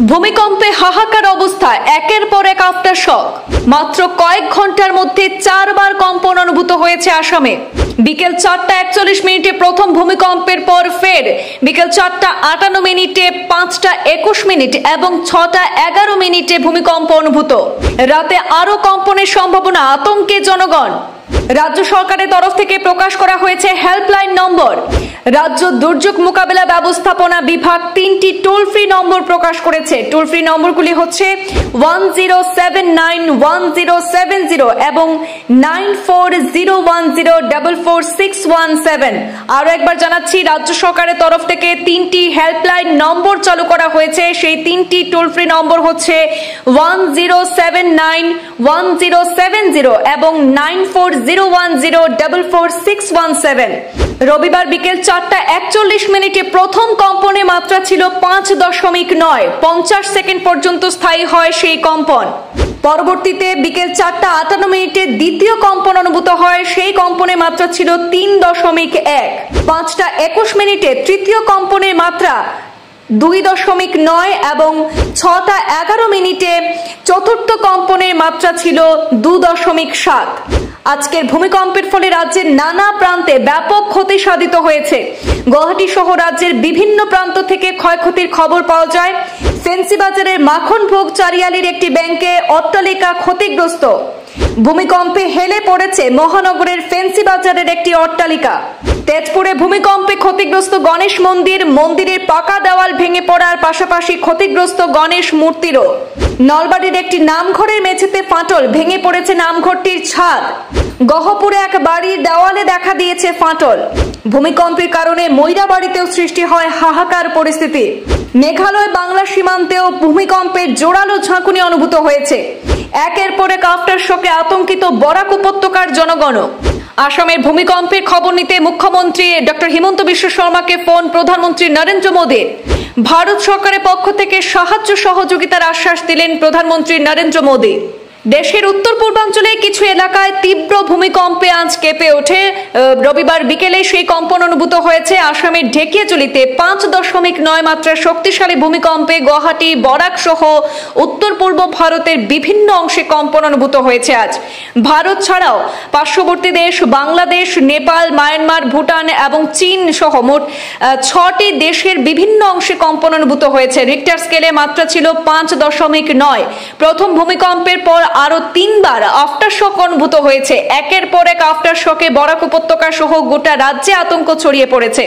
ভূমিকম্পে হাহাকার অবস্থা, একের পর এক আফটার শক। মাত্র কয়েক ঘন্টার মধ্যে 4 বার কম্পন অনুভূত হয়েছে আসামে। বিকেল 4টা 41 মিনিটে প্রথম ভূমিকম্পের পর ফের বিকেল 4টা 58 মিনিটে, 5টা 21 মিনিট এবং 6টা 11 মিনিটে ভূমিকম্প অনুভূত। রাতে আরো কম্পনের সম্ভাবনা, আতঙ্কে জনগণ। রাজ্য সরকারের তরফ থেকে প্রকাশ করা হয়েছে হেল্পলাইন নম্বর। রাজ্য দুর্যোগ মোকাবেলা ব্যবস্থাপনা বিভাগ 3টি টোল ফ্রি নম্বর প্রকাশ করেছে। টোল ফ্রি নম্বরগুলি হচ্ছে 10791070 এবং 9401044617। আরো একবার জানাচ্ছি, রাজ্য সরকারের তরফ থেকে 3টি হেল্পলাইন নম্বর চালু করা হয়েছে। সেই 3টি টোল ফ্রি নম্বর হচ্ছে 10791070 এবং 9401044617। রবিবার বিকেল 4টা 41 মিনিটে প্রথম কম্পনে মাত্রা ছিল 5.9। 50 সেকেন্ড পর্যন্ত স্থায়ী হয় সেই কম্পন। পরবর্তীতে বিকেল 4টা 58 মিনিটে দ্বিতীয় কম্পন অনুভূত হয়। সেই কম্পনে মাত্রা ছিল 3.1। 5টা 21 মিনিটে তৃতীয় কম্পনের মাত্রা 2.9 এবং 6টা 11 মিনিটে চতুর্থ কম্পনের মাত্রা ছিল 2.7। আজকের ভূমিকম্পের ফলে রাজ্যের নানা প্রান্তে ব্যাপক ক্ষতি সাধিত হয়েছে। গুয়াহাটি সহ রাজ্যের বিভিন্ন প্রান্ত থেকে ক্ষয়ক্ষতির খবর পাওয়া যায়। ফেন্সিবাজারের মাখনভোগ চারিয়ালির একটি ব্যাংকে অট্টালিকা ক্ষতিগ্রস্ত। ভূমিকম্পে হেলে পড়েছে মহানগরের ফেন্সিবাজারের একটি অট্টালিকা। তেজপুরে ভূমিকম্পে ক্ষতিগ্রস্ত গণেশ মন্দির, মন্দিরের পাকা দেওয়াল ভেঙে পড়ার পাশাপাশি ক্ষতিগ্রস্ত গণেশ মূর্তিরও। নলবাড়ির একটি নামঘরের মেঝেতে ফাটল, ভেঙে পড়েছে নামঘরটির ছাদ। গহপুরে এক বাড়ির দেওয়ালে দেখা দিয়েছে ফাটল। ভূমিকম্পের কারণে ময়রাবাড়িতেও সৃষ্টি হয় হাহাকার পরিস্থিতি। মেঘালয় বাংলা সীমান্তেও ভূমিকম্পের জোরালো ঝাঁকুনি অনুভূত হয়েছে। একের পর এক আফটার শকে আতঙ্কিত বরাক উপত্যকার জনগণ। আসামের ভূমিকম্পের খবর নিতে মুখ্যমন্ত্রী ডক্টর হিমন্ত বিশ্ব শর্মাকে ফোন প্রধানমন্ত্রী নরেন্দ্র মোদীর। ভারত সরকারের পক্ষ থেকে সাহায্য সহযোগিতার আশ্বাস দিলেন প্রধানমন্ত্রী নরেন্দ্র মোদী। দেশের উত্তর পূর্বাঞ্চলে কিছু এলাকায় তীব্র ভূমিকম্পে আজ কেঁপে ওঠে। রবিবার বিকেলে সেই কম্পন অনুভূত হয়েছে। আসামের ঢেকিয়াজুলিতে 5.9 মাত্রার শক্তিশালী ভূমিকম্পে গুয়াহাটি, বরাক সহ উত্তর পূর্ব ভারতের বিভিন্ন অংশে কম্পন অনুভূত হয়েছে আজ। ভারত ছাড়াও পার্শ্ববর্তী দেশ বাংলাদেশ, নেপাল, মায়ানমার, ভুটান এবং চীন সহ মোট 6টি দেশের বিভিন্ন অংশে কম্পন অনুভূত হয়েছে। রিক্টার স্কেলে মাত্রা ছিল 5.9। প্রথম ভূমিকম্পের পর আরো 3 বার আফটার শক অনুভূত হয়েছে। একের পর এক আফটার শকে বরাক উপত্যকা সহ গোটা রাজ্যে আতঙ্ক ছড়িয়ে পড়েছে।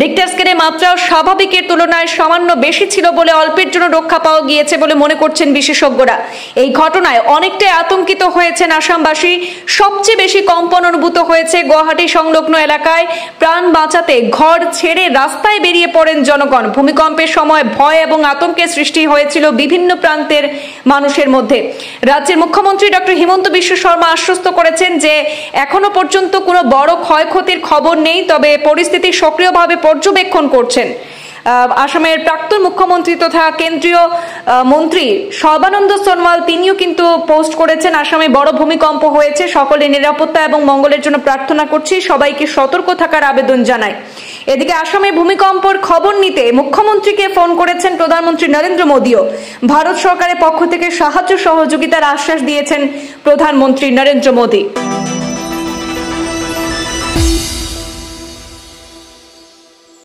রিক্টার স্কেলে মাত্রাও স্বাভাবিকের তুলনায় সামান্য বেশি ছিল বলে অল্পের জন্য রক্ষা পাওয়া গিয়েছে বলে মনে করছেন বিশেষজ্ঞরা। এই ঘটনায় অনেকটাই আতঙ্কিত হয়েছেন আসামবাসী। সবচেয়ে বেশি কম্পন অনুভূত হয়েছে গুয়াহাটি সংলগ্ন এলাকায়। প্রাণ বাঁচাতে ঘর ছেড়ে রাস্তায় বেরিয়ে পড়েন জনগণ। ভূমিকম্পের সময় ভয় এবং আতঙ্কের সৃষ্টি হয়েছিল বিভিন্ন প্রান্তের মানুষের মধ্যে। রাজ্যের মুখ্যমন্ত্রী ডক্টর হিমন্ত বিশ্ব শর্মা আশ্বস্ত করেছেন যে এখনো পর্যন্ত কোনো বড় ক্ষয়ক্ষতির খবর নেই, তবে পরিস্থিতি সক্রিয়ভাবে পর্যবেক্ষণ করছেন। আসামের প্রাক্তন মুখ্যমন্ত্রী তথা কেন্দ্রীয় মন্ত্রী সর্বানন্দ সোনোয়াল তিনিও কিন্তু পোস্ট করেছেন, আসামে বড় ভূমিকম্প হয়েছে, সকলের নিরাপত্তা এবং মঙ্গলের জন্য প্রার্থনা করছি, সবাইকে সতর্ক থাকার আবেদন জানাই। এদিকে আসামে ভূমিকম্পের খবর নিতে মুখ্যমন্ত্রীকে ফোন করেছেন প্রধানমন্ত্রী নরেন্দ্র মোদীও। ভারত সরকারের পক্ষ থেকে সাহায্য সহযোগিতার আশ্বাস দিয়েছেন প্রধানমন্ত্রী নরেন্দ্র মোদী।